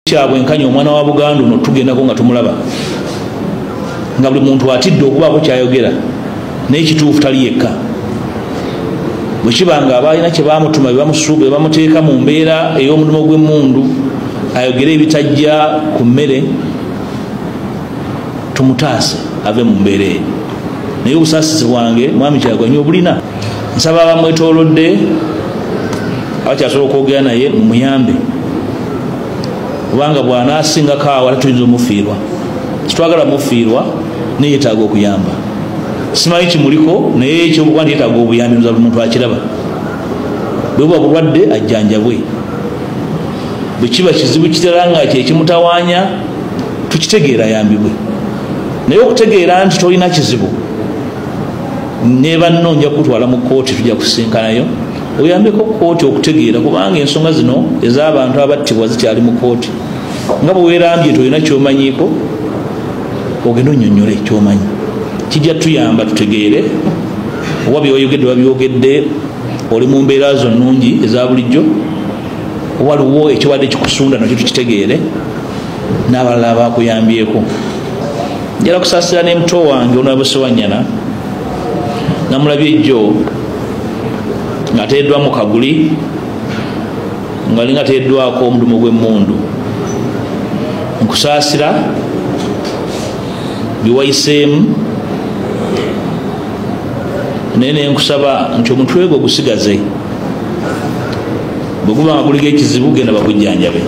kyabwe nkanya omwana wa Buganda ono tugendako nga tumulaba nga buli muntu atidde okubaako kyayogera naye kituufu tali yekka bwe kiba nga abalina kye bamutuma bebamusuuba bebamuteeka mu mbeera ey'omulimu gw'emmundu ayogere ebitajja ku mmere tumutaase ave mu mbeera eyo naye obusaasizi bwange mwami Kyagulanyi obulina nsaba abamwetoolodde abakyasobola okwogera naye mumuyambe kubanga bw'anaasingako awo ate tuyinza omufiirwa kitwagala mufiirwa naye yeetaaga okuyamba simanyi kimuliko naye ekyobukuba nti yeetaaga obuyambi nza buli muntu akiraba bwe buba bulwadde ajjanjabwe bwe kiba kizibu kitera nga kyekimutawaanya tukitegeera ayambibwe naye okutegeera nti tolina kizibu ne banno nja kutwala mu kooti tujja kusinkanayo oyambeko kooti okutegeera kubanga ensonga zino ez'abantu abattibwa zikyali mu kooti nga bwe weerambye tolina kyomanyiiko ogenda onnyonnyole kyomanyi kijja tuyamba tutegeere oba byoyogedde babyogedde oli mu mbeera zo nnungi eza bulijjo waliwo ekiwadde kikusunda nakyo tukitegeere n'abalala abakuyambyeko njala kusaasira n'emuto wange onabusewanyana namulabye ejjo ng'ateeddwa mu kaguli ng'alinga ateeddwako omudumu gw'emmundu nkusaasira biwayiseemu naye nenkusaba nti omutwe gwe gusigaze bwe guba nga guliko ekizibu genda bakujjanjabe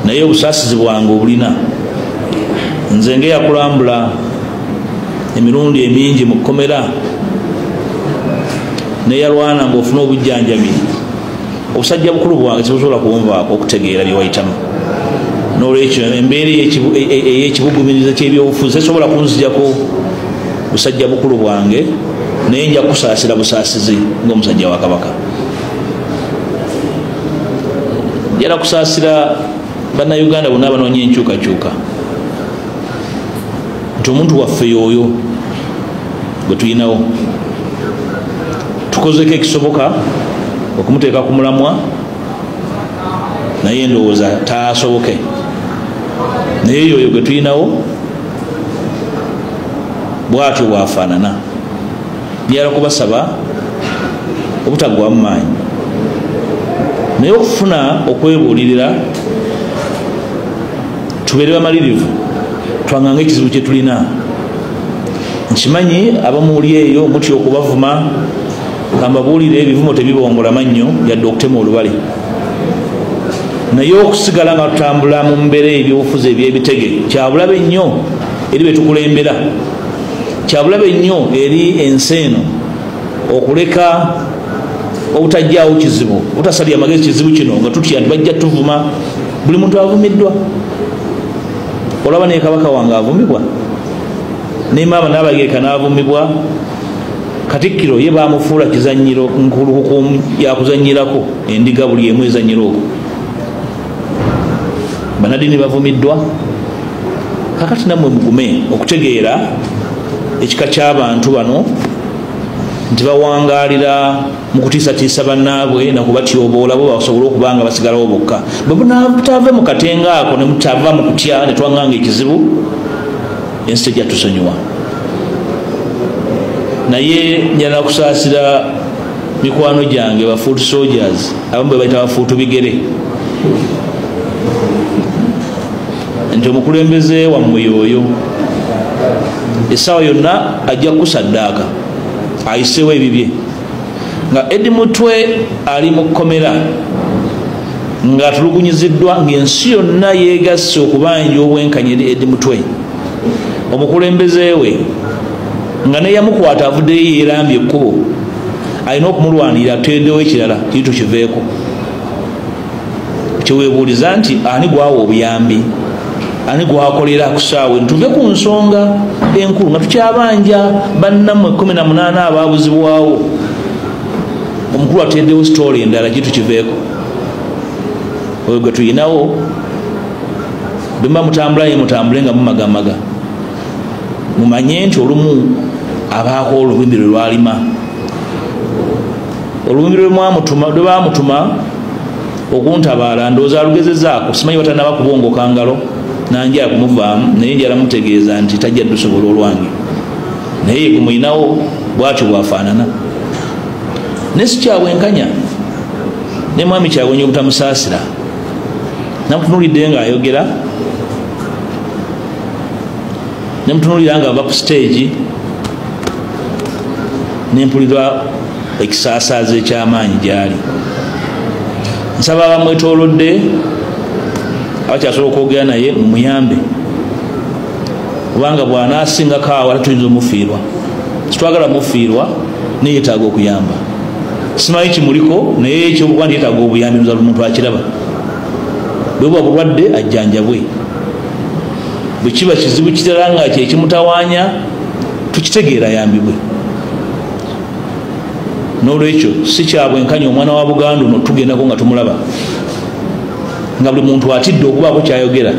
naye obusaasizi bwange obulina nze ngeyakulambula emirundi emingi mu kkomera neyalwana ngaofuna obujjanjabi obusajja bukulu bwange sibusobola kunvaako okutegeera byewayitamu nolwekyo embeera ey'ekibugumiriza kyebyobufuzi esobola kunzijako busajja bukulu bwange naye nja kusaasira busaasizi ng'omusajja wa Kabaka njala kusaasira bannayuganda bonna abanoonya enkyukakyuka nti omuntu waffe y'oyo gwe tuyinawo tukozeko ekisoboka okumuteeka ku mulamwa naye ndowooza taasoboke naye yoyo gwe tuyinawo bwatyo bwafaanana njala kubasaba obutaggwamu maanyi naye okufuna okwebuulirira tubeere bamalirivu twanganga ekizibu kye tulina nkimanyi abamuuli eyo mutya okubavuma kambabuulire ebivumo tebibongola mannyo yadde okutema olubale naye okusigala nga tutambula mu mbeera ebyobufuzi ebyebitege kyabulabe nnyo eri betukulembera kyabulabe nnyo eri ensi eno okuleka obutajjaawo kizibu butasalya amagezi kizibu kino nga tutya nti bajja tuvuma buli muntu avumiddwa olaba naye Kabaka wange avumibwa ne maama n'abageeka n'avumibwa Katikkiro ye bamufuula kizanyiro nkulukukumu yakuzanyirako endiga buli emu ezanyira okwo banadini bavumiddwa kakati nammwe mugume okutegeera ekika ky'abantu bano nti bawangaalira mu kutiisatiisa bannaabwe nakubatyoboola bo basobole okubanga basigalawo bokka bwebunatave mu katenga ako ne mutava mu kutya ne twanganga ekizibu ensi tejja tusonyiwa naye njala kusaasira mikwano gyange ba foot soldiers abamu bwe bayita bafuutu bigere nti omukulembeze wammwe y'oyo essaawa yonna ajja kusaddaaka ayiseewo ebibye nga Edi Mutwe ali mu kkomera ng'atulugunyiziddwa ng'ensi yonna yeegasse okubanja obwenkanya eri Edi Mutwe omukulembeze we nga neyamukwata avuddeyo yeerambye ekkubo alina okumulwanirira ateddewo ekirala kiri tukiveeko kyeweebuuliza nti ani gwawa obuyambi ani gwakolera kusaawe ntuve ku nsonga enkulu nga tukyabanja bannammwe 18 abaabuzibwawo omukulu ateddewo sitoola endala kiri tukiveeko oyo gwe tuyinawo bemba mutambulaye mutambule nga mumagamaga mumanye nti olumu abaako olubimbi lwe lwalima olumbi lwe bamutuma okuntabaala ndowooza alugezezaako, simanyi batanaba kubongoka ngalo nanjala kumuvaamu, naye njala mutegeeza nti tajja dusobola olwange, naye gumuyinawo bwatyo bwafaanana. ne sikyabwenkanya ne mwami Kyagulanyi obutamusaasira, namutunulidde ng'ayogera, nemutunulira nga ava ku stage, nempulira ekisasaaza ekyamaanyi gyali. Nsaba abamwetoolodde abakyasobola okwogera naye mumuyambe, kubanga bw'anaasingako awo ate tuyinza omufiirwa. Situwagala mufiirwa, naye yeetaaga okuyamba. Simanyi kimuliko, naye ekyokuba nti yeetaaga obuyambi nza buli muntu akiraba. Bwe buba bulwadde ajjanjabwe, bwe kiba kizibu kirala nga kyekimutawaanya tukitegeera ayambibwe. N'olwekyo si kyabwenkanya omwana wa Buganda ono tugendako nga tumulaba nga buli muntu atidde okubaako kyayogera,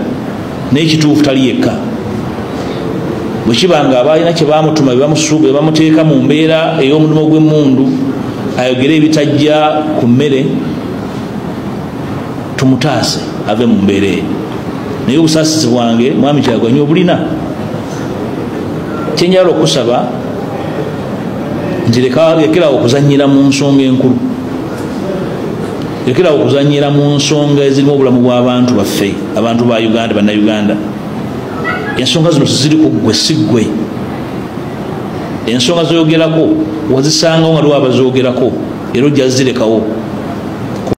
naye kituufu tali yekka. Bwe kiba nga abalina kye bamutuma bebamusuuba bebamuteeka mu mbeera ey'omulimu gw'emmundu ayogere ebitajja ku mmere, tumutaase ave mu mbeera eyo. Naye obusaasizi bwange mwami Kyagulanyi obulina. Kyenjala okusaba nti lekerawo okuzanyira mu nsonga enkulu, lekerawo okuzanyira mu nsonga ezirimu obulamu bw'abantu baffe, abantu ba Uganda, bannayuganda. Ensonga zino ziri ku ggwe si ggwe. Ensonga zoyogerako wazisangawo nga liwo abazoogerako era ojja zirekawo.